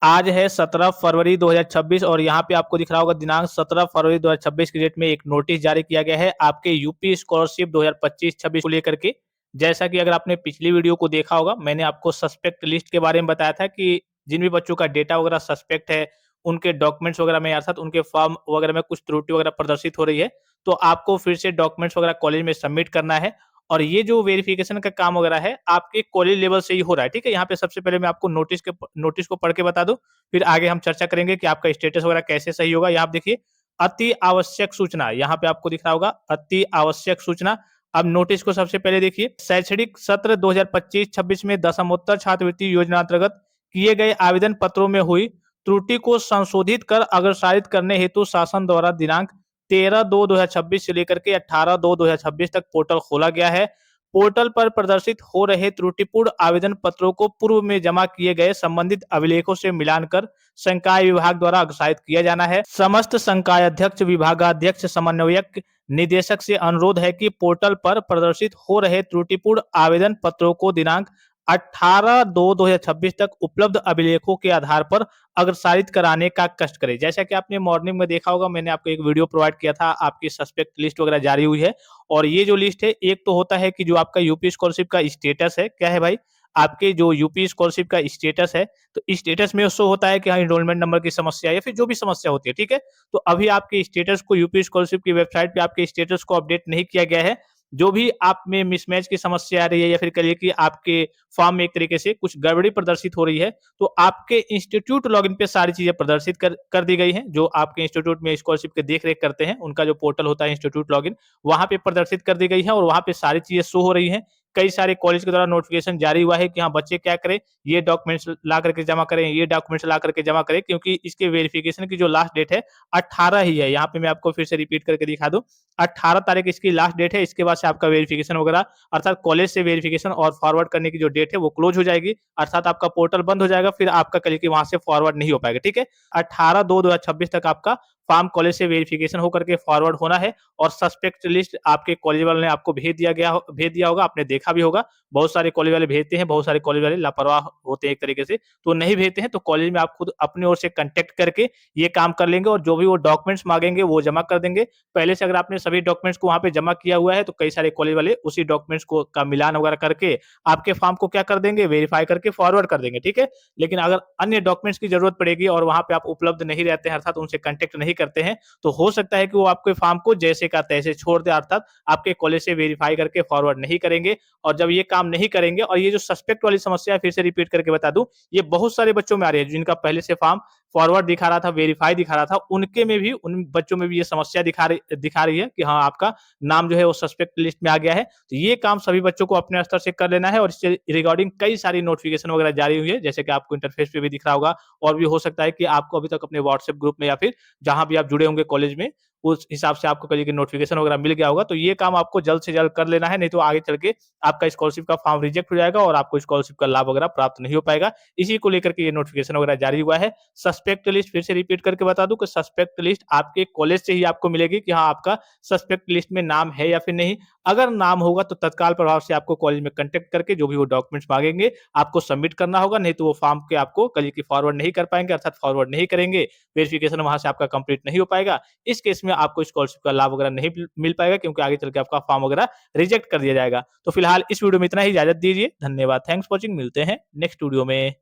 आज है 17 फरवरी 2026 और यहाँ पे आपको दिख रहा होगा दिनांक 17 फरवरी 2026 की डेट में एक नोटिस जारी किया गया है आपके यूपी स्कॉलरशिप 2025-26 को लेकर के। जैसा कि अगर आपने पिछली वीडियो को देखा होगा, मैंने आपको सस्पेक्ट लिस्ट के बारे में बताया था कि जिन भी बच्चों का डेटा वगैरह सस्पेक्ट है, उनके डॉक्यूमेंट्स वगैरह में अर्थात उनके फॉर्म वगैरह में कुछ त्रुटि वगैरह प्रदर्शित हो रही है, तो आपको फिर से डॉक्यूमेंट्स वगैरह कॉलेज में सबमिट करना है। और ये जो वेरिफिकेशन का काम वगैरह है, आपके कॉलेज लेवल से ही हो रहा है, ठीक है? यहाँ पे सबसे पहले मैं आपको नोटिस को पढ़ के बता दूँ, फिर आगे हम चर्चा करेंगे कि आपका स्टेटस वगैरह कैसे सही होगा। यहाँ आप देखिए, अति आवश्यक सूचना, यहाँ पे आपको दिख रहा होगा अति आवश्यक सूचना। अब नोटिस को सबसे पहले देखिए, शैक्षणिक सत्र 2025-26 में दशमोत्तर छात्रवृत्ति योजना अंतर्गत किए गए आवेदन पत्रों में हुई त्रुटि को संशोधित कर अग्रसारित करने हेतु शासन द्वारा दिनांक 13/2/2026 से लेकर के 18/2/2026 तक पोर्टल खोला गया है। पोर्टल पर प्रदर्शित हो रहे त्रुटिपूर्ण आवेदन पत्रों को पूर्व में जमा किए गए संबंधित अभिलेखों से मिलान कर संकाय विभाग द्वारा अग्रसारित किया जाना है। समस्त संकाय अध्यक्ष, विभागाध्यक्ष, समन्वयक, निदेशक से अनुरोध है कि पोर्टल पर प्रदर्शित हो रहे त्रुटिपूर्ण आवेदन पत्रों को दिनांक 18/2/2026 तक उपलब्ध अभिलेखों के आधार पर अग्रसारित कराने का कष्ट करें। जैसा कि आपने मॉर्निंग में देखा होगा, मैंने आपको एक वीडियो प्रोवाइड किया था, आपकी सस्पेक्ट लिस्ट वगैरह जारी हुई है। और ये जो लिस्ट है, एक तो होता है कि जो आपका यूपी स्कॉलरशिप का स्टेटस है, क्या है भाई? आपके जो यूपी स्कॉलरशिप का स्टेटस है, तो स्टेटस में शो होता है कि हाँ, एनरोलमेंट नंबर की समस्या या फिर जो भी समस्या होती है, ठीक है? तो अभी आपके स्टेटस को यूपी स्कॉलरशिप की वेबसाइट पे आपके स्टेटस को अपडेट नहीं किया गया है। जो भी आप में मिसमैच की समस्या आ रही है या फिर कहिए कि आपके फॉर्म में एक तरीके से कुछ गड़बड़ी प्रदर्शित हो रही है, तो आपके इंस्टीट्यूट लॉगिन पे सारी चीजें प्रदर्शित कर दी गई हैं। जो आपके इंस्टीट्यूट में स्कॉलरशिप के देख रेख करते हैं, उनका जो पोर्टल होता है इंस्टीट्यूट लॉगिन, वहां पे प्रदर्शित कर दी गई है और वहां पे सारी चीजें शो हो रही हैं। कई सारे कॉलेज के द्वारा नोटिफिकेशन जारी हुआ है कि हाँ, बच्चे क्या करें, ये डॉक्यूमेंट्स ला करके जमा करें, ये डॉक्यूमेंट्स ला करके जमा करें, क्योंकि इसके वेरिफिकेशन की जो लास्ट डेट है 18 ही है। यहाँ पे मैं आपको फिर से रिपीट करके दिखा दूं, 18 तारीख इसकी लास्ट डेट है। इसके बाद से आपका वेरिफिकेशन वगैरह अर्थात कॉलेज से वेरिफिकेशन और फॉरवर्ड करने की जो डेट है वो क्लोज हो जाएगी, अर्थात आपका पोर्टल बंद हो जाएगा, फिर आपका कल की वहां से फॉरवर्ड नहीं हो पाएगा, ठीक है? 18/2/2026 तक आपका फॉर्म कॉलेज से वेरिफिकेशन होकर के फॉरवर्ड होना है। और सस्पेक्ट लिस्ट आपके कॉलेज वाले ने आपको भेज दिया होगा, आपने देखा भी होगा। बहुत सारे कॉलेज वाले भेजते हैं, बहुत सारे कॉलेज वाले लापरवाह होते हैं एक तरीके से, तो नहीं भेजते हैं। तो कॉलेज में आप खुद अपनी ओर से कांटेक्ट करके ये काम कर लेंगे और जो भी वो डॉक्यूमेंट्स मांगेंगे वो जमा कर देंगे। पहले से अगर आपने सभी डॉक्यूमेंट्स को वहाँ पे जमा किया हुआ है, तो कई सारे कॉलेज वाले उसी डॉक्यूमेंट्स को का मिलान वगैरह करके आपके फॉर्म को क्या कर देंगे, वेरीफाई करके फॉरवर्ड कर देंगे, ठीक है? लेकिन अगर अन्य डॉक्यूमेंट्स की जरूरत पड़ेगी और वहाँ पे आप उपलब्ध नहीं रहते हैं, अर्थात उनसे कांटेक्ट नहीं करते हैं, तो हो सकता है कि वो आपके फॉर्म को जैसे का तैसे छोड़ दे, अर्थात आपके कॉलेज से वेरीफाई करके फॉरवर्ड नहीं करेंगे। और जब ये काम नहीं करेंगे, और ये जो सस्पेक्ट वाली समस्या है, फिर से रिपीट करके बता दूं, ये बहुत सारे बच्चों में आ रही है जिनका पहले से फॉर्म फॉरवर्ड दिखा रहा था, वेरीफाई दिखा रहा था, उनके में भी, उन बच्चों में भी ये समस्या दिखा रही है कि हाँ, आपका नाम जो है वो सस्पेक्ट लिस्ट में आ गया है। तो ये काम सभी बच्चों को अपने स्तर से कर लेना है। और इससे रिगार्डिंग कई सारी नोटिफिकेशन वगैरह जारी हुई है, जैसे कि आपको इंटरफेस पे भी दिख रहा होगा। और भी हो सकता है कि आपको अभी तक अपने व्हाट्सएप ग्रुप में या फिर जहां भी आप जुड़े होंगे कॉलेज में, उस हिसाब से आपको कल के नोटिफिकेशन वगैरह मिल गया होगा। तो ये काम आपको जल्द से जल्द कर लेना है, नहीं तो आगे चल के आपका स्कॉलरशिप का फॉर्म रिजेक्ट हो जाएगा और आपको स्कॉलरशिप का लाभ वगैरह प्राप्त नहीं हो पाएगा। इसी को लेकर के ये नोटिफिकेशन वगैरह जारी हुआ है। सस्पेक्ट लिस्ट फिर से रिपीट करके बता दूं कि सस्पेक्ट लिस्ट आपके कॉलेज से ही आपको मिलेगी कि हाँ, आपका सस्पेक्ट लिस्ट में नाम है या फिर नहीं। अगर नाम होगा तो तत्काल प्रभाव से आपको कॉलेज में कांटेक्ट करके जो भी वो डॉक्यूमेंट्स मांगेंगे आपको सबमिट करना होगा, नहीं तो वो फॉर्म के आपको कल की फॉरवर्ड नहीं कर पाएंगे, अर्थात फॉरवर्ड नहीं करेंगे, वेरिफिकेशन वहां से आपका कंप्लीट नहीं हो पाएगा। इस केस में आपको स्कॉलरशिप का लाभ वगैरह नहीं मिल पाएगा, क्योंकि आगे चल के आपका फॉर्म वगैरह रिजेक्ट कर दिया जाएगा। तो फिलहाल इस वीडियो में इतना ही, इजाजत दीजिए, धन्यवाद, थैंक्स फॉर वॉचिंग, मिलते हैं नेक्स्ट वीडियो में।